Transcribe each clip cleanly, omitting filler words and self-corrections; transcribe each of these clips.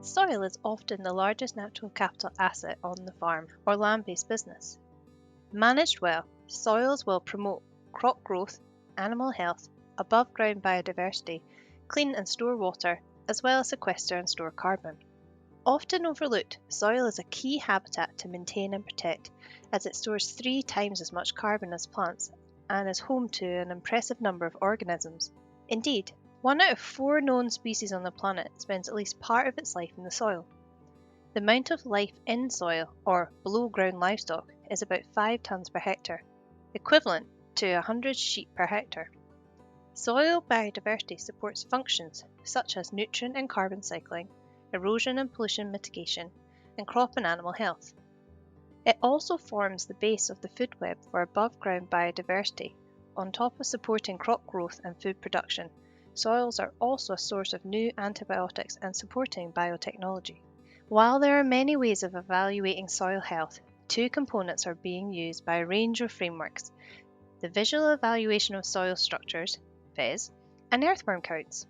Soil is often the largest natural capital asset on the farm or land-based business. Managed well, soils will promote crop growth, animal health, above-ground biodiversity, clean and store water, as well as sequester and store carbon. Often overlooked, soil is a key habitat to maintain and protect, as it stores 3 times as much carbon as plants and is home to an impressive number of organisms. Indeed, 1 out of 4 known species on the planet spends at least part of its life in the soil. The amount of life in soil, or below ground livestock, is about 5 tonnes per hectare, equivalent to 100 sheep per hectare. Soil biodiversity supports functions such as nutrient and carbon cycling, erosion and pollution mitigation, and crop and animal health. It also forms the base of the food web for above ground biodiversity. On top of supporting crop growth and food production, soils are also a source of new antibiotics and supporting biotechnology. While there are many ways of evaluating soil health, 2 components are being used by a range of frameworks: the Visual Evaluation of Soil Structures, VES, and earthworm counts.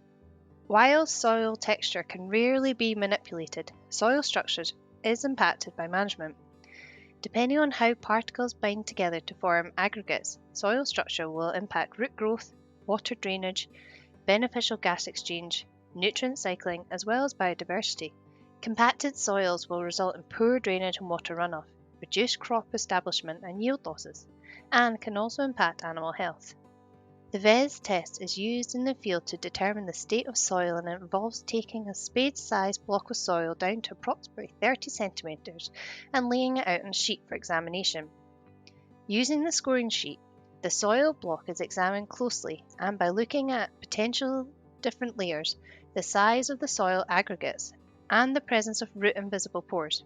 While soil texture can rarely be manipulated, soil structures is impacted by management. Depending on how particles bind together to form aggregates, soil structure will impact root growth, water drainage, beneficial gas exchange, nutrient cycling, as well as biodiversity. Compacted soils will result in poor drainage and water runoff, reduced crop establishment and yield losses, and can also impact animal health. The VES test is used in the field to determine the state of soil, and it involves taking a spade-sized block of soil down to approximately 30 centimetres and laying it out on a sheet for examination. Using the scoring sheet, the soil block is examined closely, and by looking at potential different layers, the size of the soil aggregates, and the presence of root and visible pores.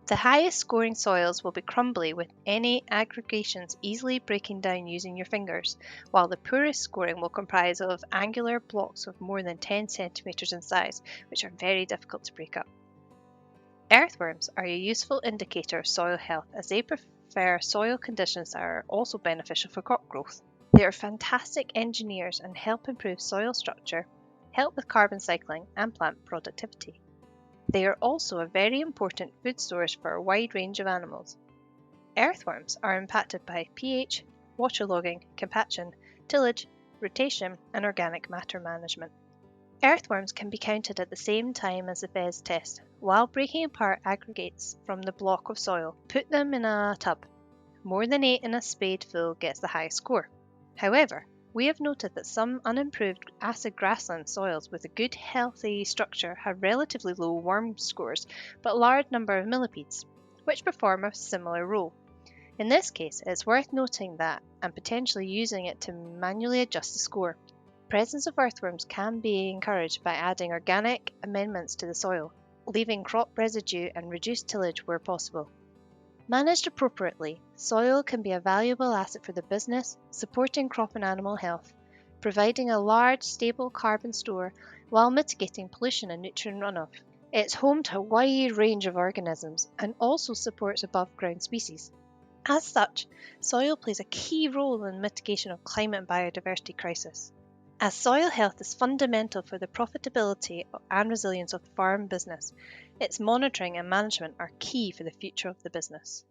The highest scoring soils will be crumbly, with any aggregations easily breaking down using your fingers, while the poorest scoring will comprise of angular blocks of more than 10 centimetres in size, which are very difficult to break up. Earthworms are a useful indicator of soil health, as they prefer soil conditions that are also beneficial for crop growth. They are fantastic engineers and help improve soil structure, help with carbon cycling, and plant productivity. They are also a very important food source for a wide range of animals. Earthworms are impacted by pH, waterlogging, compaction, tillage, rotation, and organic matter management. Earthworms can be counted at the same time as the VES test. While breaking apart aggregates from the block of soil, put them in a tub. More than 8 in a spadeful gets the highest score. However, we have noted that some unimproved acid grassland soils with a good healthy structure have relatively low worm scores, but a large number of millipedes, which perform a similar role. In this case, it's worth noting that, and potentially using it to manually adjust the score. Presence of earthworms can be encouraged by adding organic amendments to the soil, leaving crop residue and reduced tillage where possible. Managed appropriately, soil can be a valuable asset for the business, supporting crop and animal health, providing a large, stable carbon store while mitigating pollution and nutrient runoff. It's home to a wide range of organisms and also supports above-ground species. As such, soil plays a key role in the mitigation of climate and biodiversity crisis. As soil health is fundamental for the profitability and resilience of the farm business, its monitoring and management are key for the future of the business.